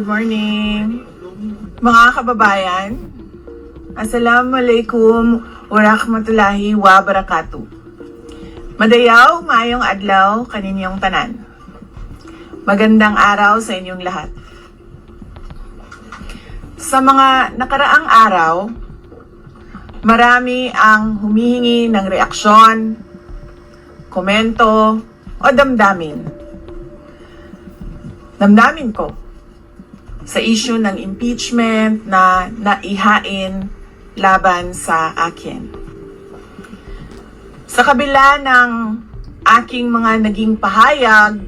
Good morning, mga kababayan. Assalamualaikum warahmatullahi wabarakatuh. Madayaw, maayong adlaw, kaninyong tanan. Magandang araw sa inyong lahat. Sa mga nakaraang araw, marami ang humihingi ng reaksyon, komento, o damdamin. Damdamin ko sa issue ng impeachment na naihain laban sa akin. Sa kabila ng aking mga naging pahayag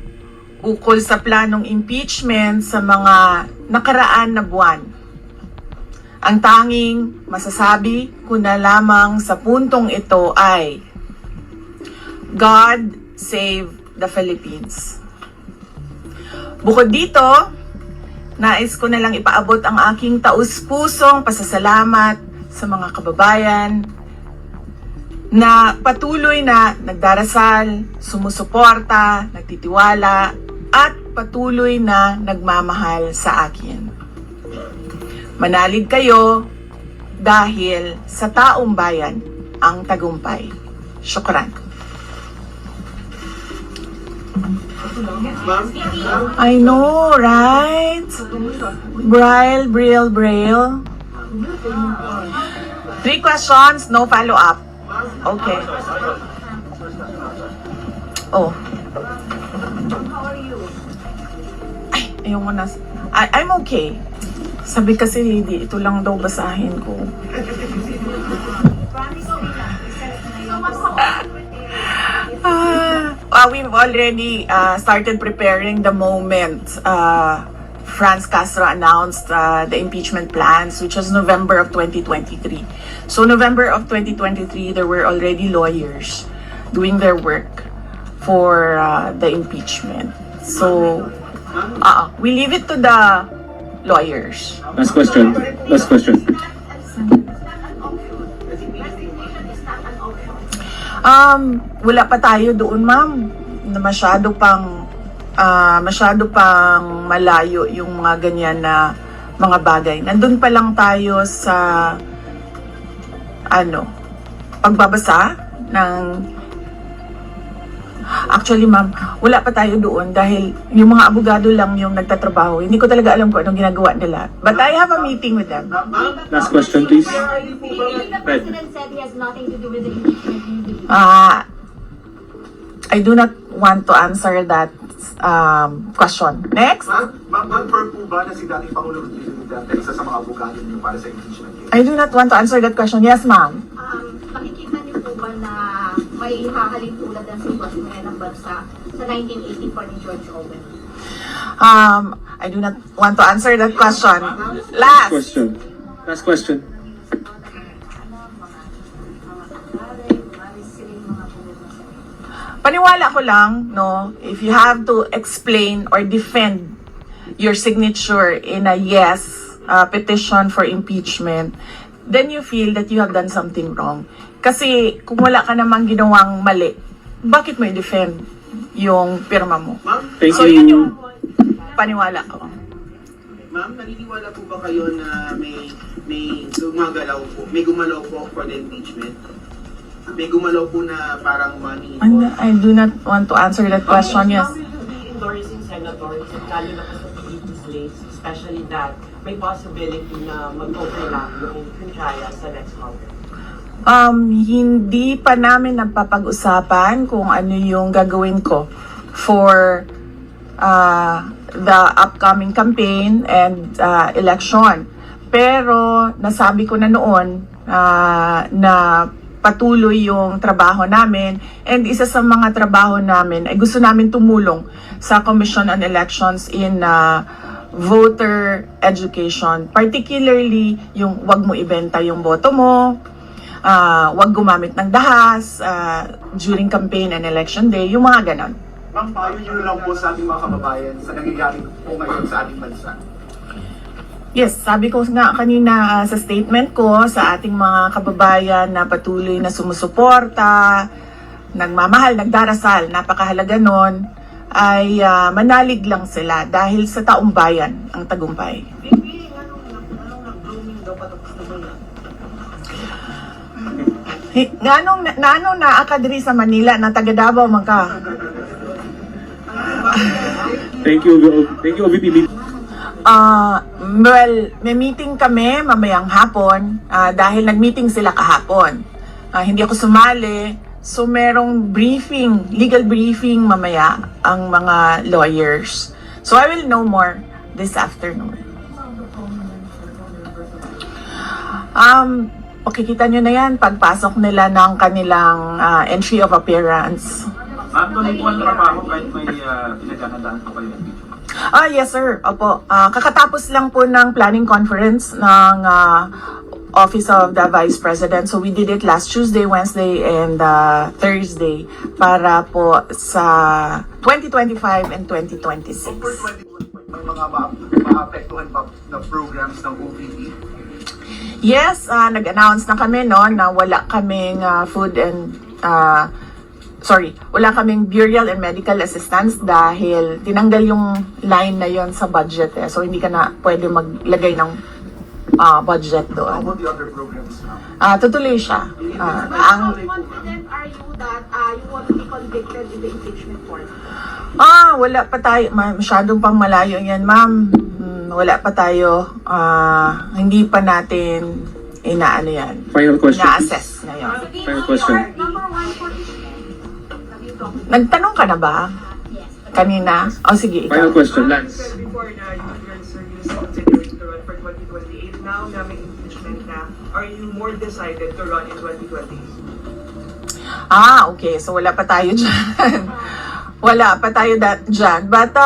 ukol sa planong impeachment sa mga nakaraan na buwan, ang tanging masasabi ko na lamang sa puntong ito ay God save the Philippines. Bukod dito, nais ko na lang ipaabot ang aking taus-pusong pasasalamat sa mga kababayan na patuloy na nagdarasal, sumusuporta, nagtitiwala, at patuloy na nagmamahal sa akin. Manalig kayo dahil sa taong bayan ang tagumpay. Syukran. I know, right? Braille. 3 questions, no follow-up. Okay. Oh. Ay, ayaw mo na. I'm okay. Sabi kasi, ito lang daw basahin ko. We've already started preparing the moment Franz Castro announced the impeachment plans, which was November of 2023. So November of 2023, there were already lawyers doing their work for the impeachment. So we leave it to the lawyers. Last question. Wala pa tayo doon, ma'am. Na masyado pang malayo yung mga ganyan na mga bagay. Nandun pa lang tayo sa pagbabasa ng actually, ma'am, wala pa tayo doon dahil yung mga abogado lang yung nagtatrabaho. Hindi ko talaga alam kung anong ginagawa nila. But I have a meeting with them. Last question, please. The president said he has nothing to do with the impeachment. I do not want to answer that question. Next. Mag-confirm po ba na si dating Pangulong Duterte isa sa mga abogado niyo para sa impeachment case? I do not want to answer that question. Yes, ma'am. Nakikita niyo po ba na may hahalin tulad ng sitwasyon ngayon ng bansa sa 1984 ni George Orwell? I do not want to answer that question. Last. Last question. Paniwala ko lang, no, if you have to explain or defend your signature in a yes petition for impeachment, then you feel that you have done something wrong. Kasi kung wala ka namang ginawang mali, bakit mo i-defend yung pirma mo? Thank So you. yun yung paniwala ko. Ma'am, naniniwala po ba kayo na may gumalaw po for the impeachment? May gumalaw po na parang money And I do not want to answer that question. Yes. How will you be endorsing senators at lalo na sa PDP slates, especially that may possibility na mag-overlap yung trial sa next Congress? Hindi pa namin napapag-usapan kung ano yung gagawin ko for the upcoming campaign and election. Pero nasabi ko na noon na patuloy yung trabaho namin, and isa sa mga trabaho namin ay gusto namin tumulong sa Commission on Elections in voter education, particularly yung wag mo ibenta yung boto mo, wag gumamit ng dahas during campaign and election day, yung mga ganon. Ma'am, payo nyo lang po sa ating mga kababayan sa nangyayari po ngayon sa ating bansa. Yes, sabi ko nga kanina sa statement ko sa ating mga kababayan na patuloy na sumusuporta, nagmamahal, nagdarasal, napakahalaga nun. ay manalig lang sila dahil sa taong bayan ang tagumpay. Nganong naa ka diri sa Manila na taga Davao man ka? Thank you, OVP. Well, may meeting kami mamayang hapon dahil nag-meeting sila kahapon. Hindi ako sumali, so merong briefing, legal briefing mamaya ang mga lawyers. So I will know more this afternoon. Pakikita nyo na yan pagpasok nila ng kanilang entry of appearance. Tuloy po ang trabaho kahit may pinaghahandaan po kayo. Yes sir, opo. Kakatapos lang po ng planning conference ng Office of the Vice President. So we did it last Tuesday, Wednesday, and Thursday para po sa 2025 and 2026. For 2021, may mga maapektuhan pa na programs ng OVP? Yes, nag-announce na kami no na wala kaming wala kaming burial and medical assistance dahil tinanggal yung line na yon sa budget So hindi ka na pwede maglagay ng budget How doon. about the other programs now? Tutuloy siya. How confident are you that you want to be convicted in the impeachment court? Wala pa tayo. Masyadong pang malayo yan, ma'am. Wala pa tayo. Hindi pa natin inaano yan. Final question. Ina-assess ngayon. Final question. Number one for Nagtanong ka na ba? Kanina? Sige, Final ikaw. question, Lance. Before na you're seriously considering to run for 2028, now na may impeachment na, are you more decided to run in 2028? Okay. So wala pa tayo dyan. Wala pa tayo dyan. But,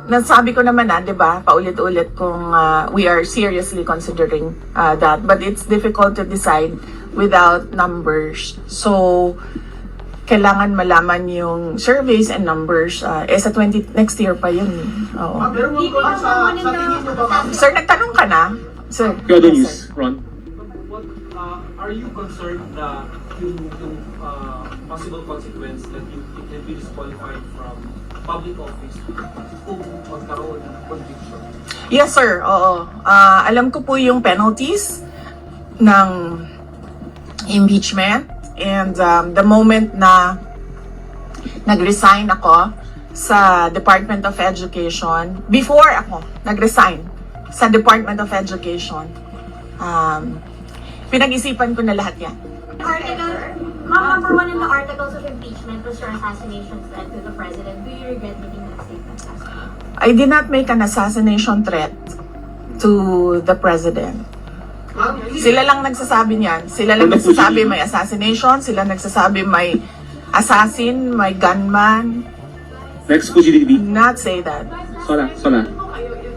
nasabi ko naman di ba, paulit-ulit kung we are seriously considering that. But it's difficult to decide without numbers. So, kailangan malaman yung surveys and numbers. Sa next year pa yun. Oo. Pero wag ko sa tingin nyo ba, ma'am? Sir, nagtanong ka na? Sir. Kyoto Yes, sir. News, Ron. What are you concerned na yung possible consequence that you can be disqualified from public office kung magkaroon ng conviction? Yes, sir. Oo. Alam ko po yung penalties ng impeachment. And the moment na nag-resign ako sa Department of Education, before ako nag-resign sa Department of Education, pinag-isipan ko na lahat yan. Ma'am, number one in the articles of impeachment was your assassination threat to the president. Do you regret making that statement last week? I did not make an assassination threat to the president. Sila lang nagsasabi niyan. Sila lang nagsasabi may assassination. Sila nagsasabi may assassin, may gunman. Next po, GDB. Not say that. Sola. Ano kayo if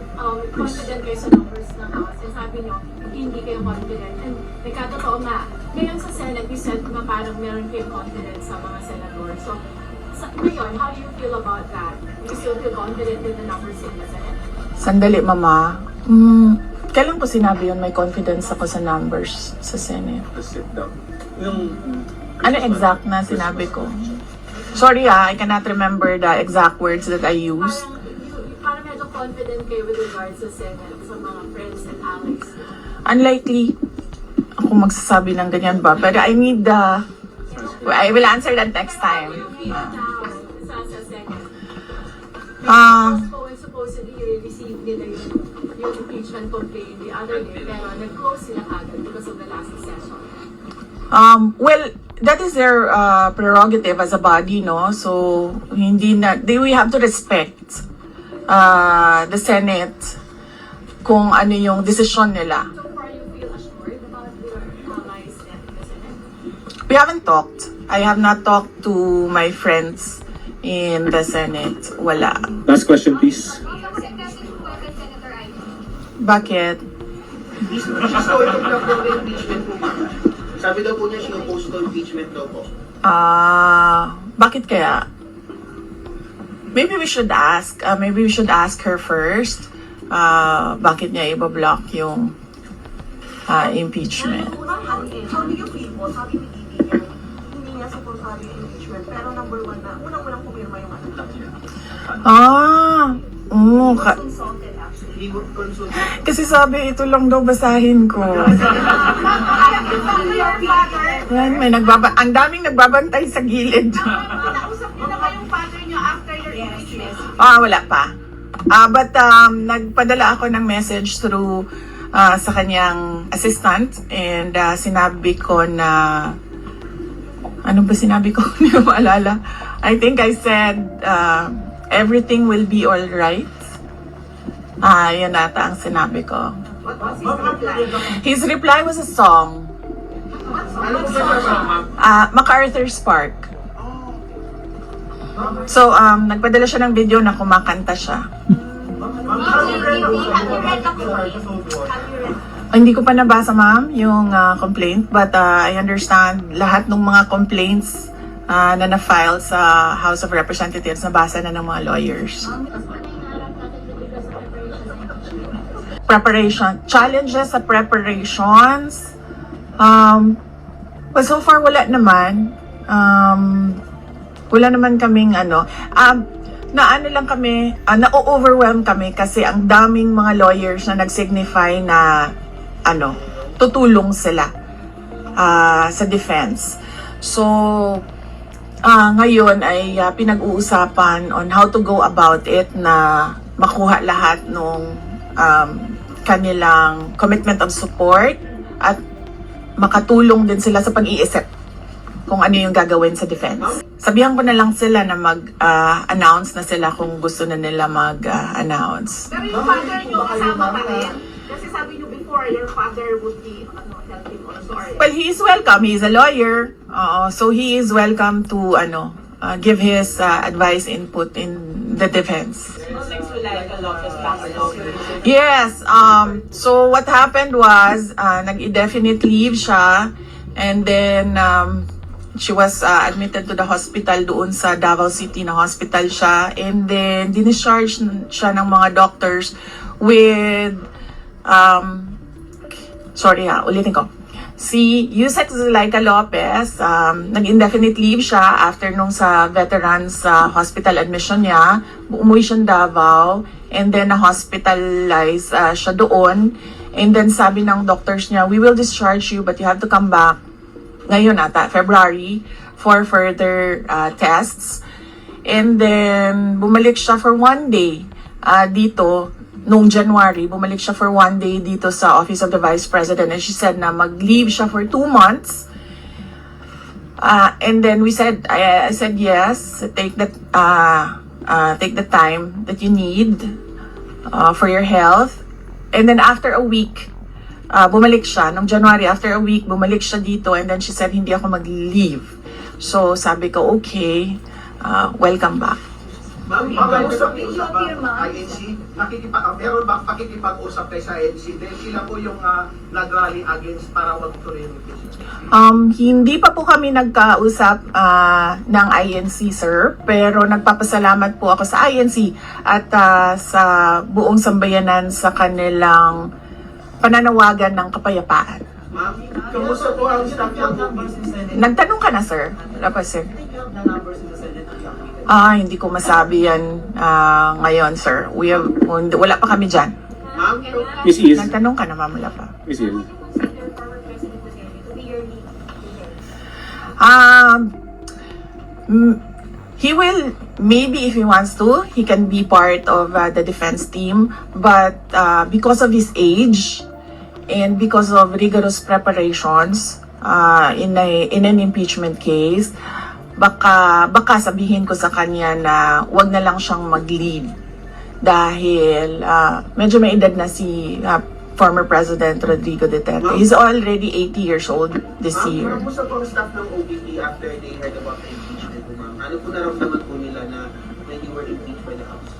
confident kayo sa numbers ng House? And sabi nyo, hindi kayo confident. And nagkatotoo nga, ngayon sa Senate, you said na parang meron kayong confidence sa mga senador. So, ngayon, how do you feel about that? Do you still feel confident with the numbers in the Senate? Sandali, mama. Kailan ko sinabi yun may confidence ako sa numbers sa Senate? Let's sit down. Ano exact na sinabi ko? Sorry I cannot remember the exact words that I used. Parang medyo confident kayo with regards sa Senate, sa mga friends and allies. Unlikely ako magsasabi ng ganyan ba? But I need I will answer that next time. Sa Senate. Supposedly, you received nila yung impeachment complaint the other day, pero nag-close sila kagad because of the last session. Well, that is their prerogative as a body, no? So, we have to respect the Senate kung ano yung desisyon nila. So far, you feel assured about your allies and the Senate? We haven't talked. I have not talked to my friends in the Senate. Wala. Last question, please. Bakit? She's going to block the impeachment po, ma'am. Sabi daw po niya, she opposed to impeachment daw po. Bakit kaya? Maybe we should ask. Maybe we should ask her first. Bakit niya ibablock yung impeachment? How do you feel po? Sabi ni Bibi, humingi niya supportado yung impeachment, pero number one na, unang-unang pumirma yung anak niya. Consulted actually. He would consult. Kasi sabi, ito lang daw basahin ko. Your father, Yan, ang daming nagbabantay sa gilid. nausap niyo na ba yung father niyo after your impeachment? Wala pa. But nagpadala ako ng message through sa kanyang assistant and sinabi ko na ano ba sinabi ko? Hindi ko maalala. I think I said everything will be all right. Yun ata ang sinabi ko. What was his reply? His reply was a song. Ano po ba MacArthur's Park. So, nagpadala siya ng video na kumakanta siya. Have you read the complaint? Hindi ko pa nabasa, ma'am, yung complaint. But I understand lahat ng mga complaints na na-file sa House of Representatives nabasa na ng mga lawyers. Preparation. Challenges sa preparations. Well, so far, wala naman. Wala naman kaming na-overwhelm kami kasi ang daming mga lawyers na nag-signify na tutulong sila sa defense. So, ngayon ay pinag-uusapan on how to go about it na makuha lahat ng kanilang commitment of support at makatulong din sila sa pag-iisip kung ano yung gagawin sa defense. Sabihan ko na lang sila na mag-announce na sila kung gusto na nila mag-announce. Pero yung father niyo kasama pa rin? Kasi sabi niyo before, your father would be helping also. Well, he is welcome. He is a lawyer. So he is welcome to give his advice, input in the defense. Yes. So what happened was, nag-indefinite leave siya, and then she was admitted to the hospital doon sa Davao City na hospital siya, and then discharge siya ng mga doctors with ulitin ko. Si Yusek Zulaika Lopez, nag-indefinite leave siya after nung sa veterans hospital admission niya. Umuwi siya Davao, and then na-hospitalize siya doon. And then sabi ng doctors niya, we will discharge you but you have to come back ngayon ata, February, for further tests. And then bumalik siya for 1 day dito. Noong January, bumalik siya for 1 day dito sa Office of the Vice President, and she said na mag-leave siya for 2 months. And then I said yes, take the time that you need for your health. And then after a week, bumalik siya. Noong January, after a week, bumalik siya dito, and then she said hindi ako mag-leave. So sabi ko, okay, welcome back. Ma'am, pakipag-usap kayo sa INC? Meron ba pakikipag-usap kayo sa INC? Dahil sila po yung nag-rally against para wag tuloy yung impeachment. Hindi pa po kami nagkausap ng INC, sir. Pero nagpapasalamat po ako sa INC at sa buong sambayanan sa kanilang pananawagan ng kapayapaan. Ma'am, kamusta po ang staff ng OVP? Nagtanong ka na, sir? Wala pa, sir. Hindi ko masabi yan ngayon, sir. Wala pa kami dyan. Ma'am, Miss Is. Nagtanong ka na, ma'am, wala pa. Miss Is. He will, maybe if he wants to, he can be part of the defense team. But because of his age and because of rigorous preparations in an impeachment case, baka sabihin ko sa kanya na wag na lang siyang mag-lead dahil medyo may edad na si former President Rodrigo Duterte. He's already 80 years old this year. Kamusta po ang staff ng OVP after they heard about the impeachment po, ma'am? Ano po naramdaman po nila na when you were impeached by the House?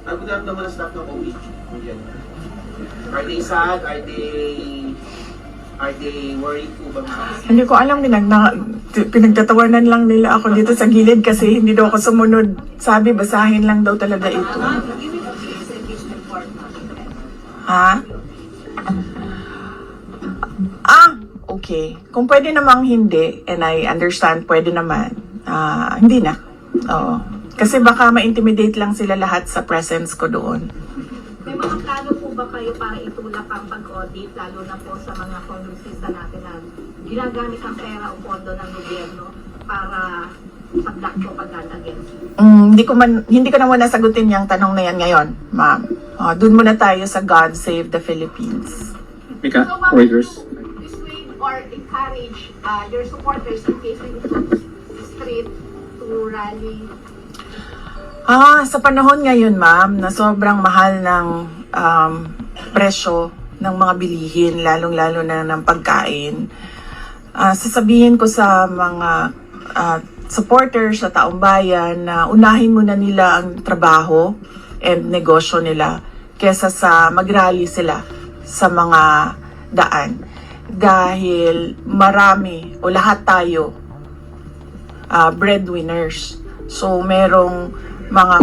Ano po naramdaman ng staff ng OVP po dyan? Are they sad? Are they worried po ba, ma'am? Hindi ko alam, pinagtatawanan lang nila ako dito sa gilid kasi hindi daw ako sumunod. Sabi, basahin lang daw talaga ito. Ha? okay. Kung pwede namang hindi, and I understand, pwede naman, hindi na. Oo. Kasi baka ma-intimidate lang sila lahat sa presence ko doon. May mga plano po ba kayo para itulak ang pag-audit, lalo na po sa mga kongresista natin na ginagamit ang pera o pondo ng gobyerno para sa black propaganda against you? Hindi ko na muna sagutin yung tanong na yan ngayon, ma'am. Doon muna tayo sa God Save the Philippines. Mika, ma'am, Reuters. dissuade or encourage your supporters in case they go to the street to rally? Sa panahon ngayon, ma'am, na sobrang mahal ng presyo ng mga bilihin, lalong-lalo na ng pagkain, sasabihin ko sa mga supporters sa taong bayan na unahin muna nila ang trabaho and negosyo nila kesa sa mag-rally sila sa mga daan. Dahil marami o lahat tayo breadwinners. So, merong mga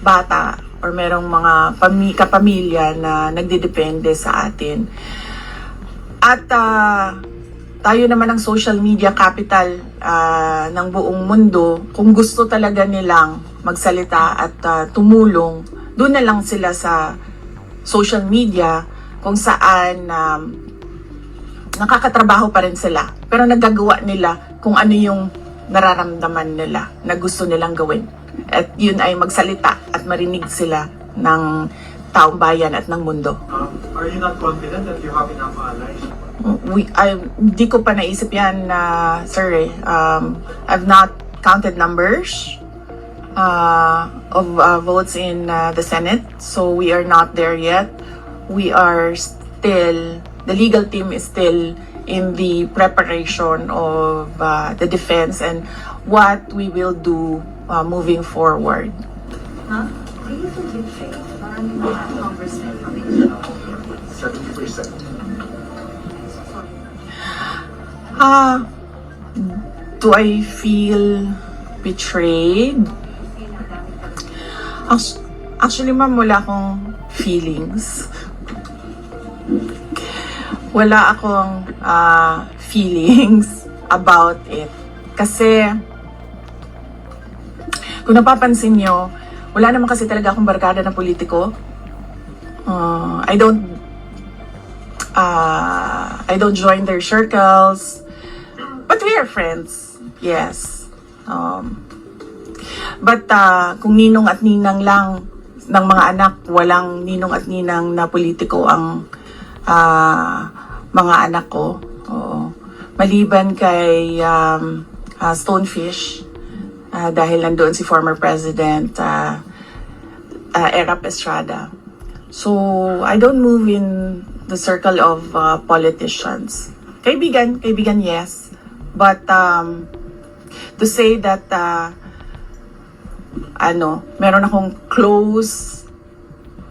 bata or merong mga kapamilya na nagdedepende sa atin. At tayo naman ang social media capital ng buong mundo. Kung gusto talaga nilang magsalita at tumulong, doon na lang sila sa social media kung saan nakakatrabaho pa rin sila. Pero nagagawa nila kung ano yung nararamdaman nila na gusto nilang gawin. At yun ay magsalita at marinig sila ng taong bayan at ng mundo. Are you not confident that you have enough allies? Hindi ko pa naisip yan, sir. I've not counted numbers of votes in the Senate. So we are not there yet. We are still, the legal team is still in the preparation of the defense and what we will do moving forward. Huh? Do you think you think maraming mga congressmen from Asia? 70%. Do I feel betrayed? Actually, ma'am, wala akong feelings. Wala akong feelings about it. Kasi, kung napapansin nyo, wala naman kasi talaga akong barkada na politiko. I don't join their circles. But we are friends. Yes. But kung ninong at ninang lang ng mga anak, walang ninong at ninang na politiko ang mga anak ko. Oo. Maliban kay Stonefish, dahil nandoon si former President Erap Estrada. So, I don't move in the circle of politicians. Kaibigan, yes. But to say that meron akong close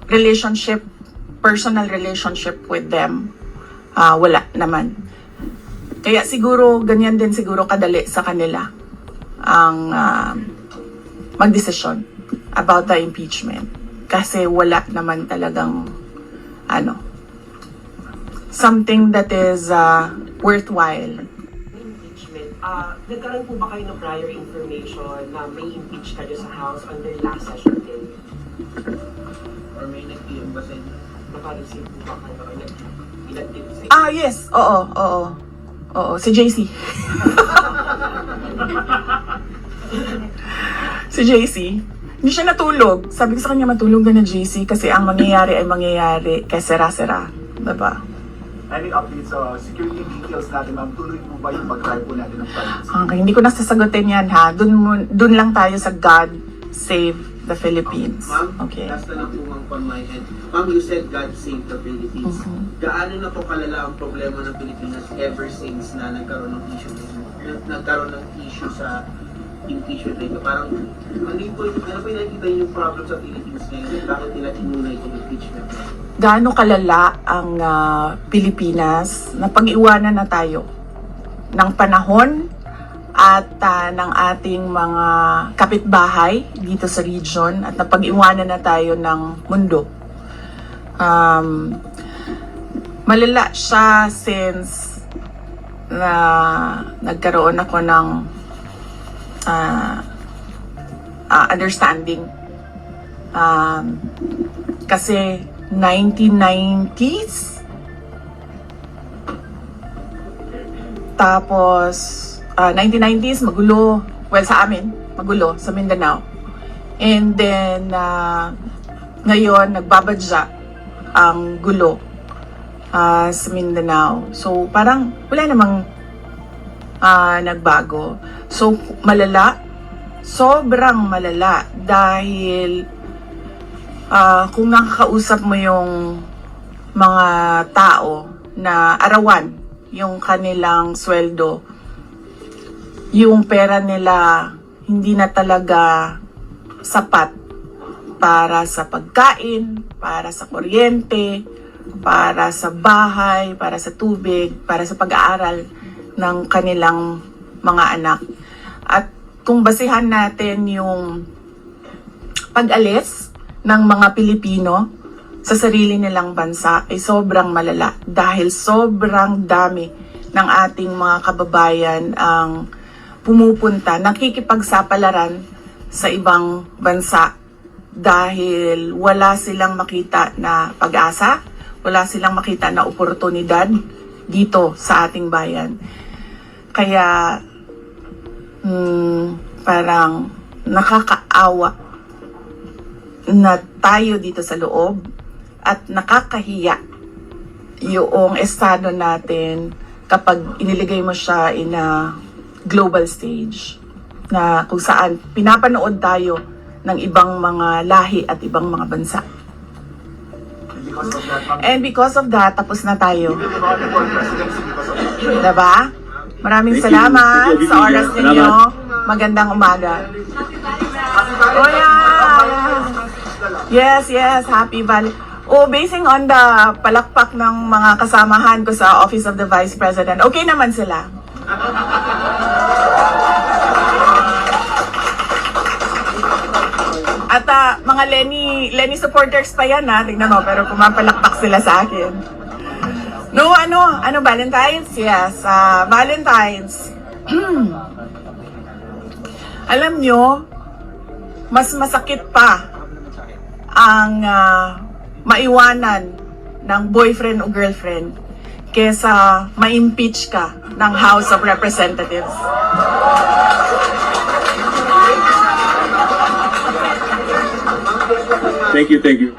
relationship, personal relationship with them, wala naman. Kaya siguro, ganyan din siguro kadali sa kanila ang magdesisyon about the impeachment. Kasi wala naman talagang something that is worthwhile. Impeachment. Nagkaroon po ba kayo ng prior information na may impeach kayo sa House on their last session din? Or may nag-PM ba sa inyo? Naka-receive po ba kayo? Nag-tip sa inyo? Yes. Oo, si JC. Si JC. Hindi siya natulog. Sabi ko sa kanya, matulog ka na, JC, kasi ang mangyayari ay mangyayari kay sera-sera. Diba? Any updates sa security details natin, ma'am? Tuloy po ba yung pag-try po natin ng plans? Okay, hindi ko na sasagutin yan, ha? Dun lang tayo sa God Save the Philippines. Ma'am, Okay. last na lang po ma'am on my end. Ma'am, you said God save the Philippines. Gaano na po kalala ang problema ng Pilipinas ever since na nagkaroon ng issue sa impeachment rate? Parang, ano po yung nakikita yung problem sa Philippines ngayon? Bakit nila inuna itong impeachment rate? Gaano kalala ang Pilipinas na pag-iwanan na tayo ng panahon at ng ating mga kapitbahay dito sa region at napag-iwanan na tayo ng mundo. Malala siya since na nagkaroon ako ng understanding. Kasi 1990s, tapos 1990s magulo, well sa amin, magulo sa Mindanao. And then ngayon nagbabadya ang gulo sa Mindanao. So parang wala namang nagbago. So malala, sobrang malala dahil kung nakakausap mo yung mga tao na arawan yung kanilang sweldo, yung pera nila hindi na talaga sapat para sa pagkain, para sa kuryente, para sa bahay, para sa tubig, para sa pag-aaral ng kanilang mga anak. At kung basihan natin yung pag-alis ng mga Pilipino sa sarili nilang bansa ay sobrang malala dahil sobrang dami ng ating mga kababayan ang pumupunta, nakikipagsapalaran sa ibang bansa dahil wala silang makita na pag-asa, wala silang makita na oportunidad dito sa ating bayan. Kaya parang nakakaawa na tayo dito sa loob at nakakahiya yung estado natin kapag iniligay mo siya in a global stage na kung saan pinapanood tayo ng ibang mga lahi at ibang mga bansa. And because of that, tapos na tayo. Diba? Maraming Thank you. salamat Thank you, sa oras Vivian. ninyo. Salamat. Magandang umaga. Oh yeah! Yes, Happy Valley. Oh, basing on the palakpak ng mga kasamahan ko sa Office of the Vice President, okay naman sila. At mga Lenny supporters pa yan tingnan mo, pero pumapalakpak sila sa akin. No, Valentine's? Yes, Valentine's. Alam nyo, mas masakit pa ang maiwanan ng boyfriend o girlfriend kesa ma-impeach ka ng House of Representatives. Thank you.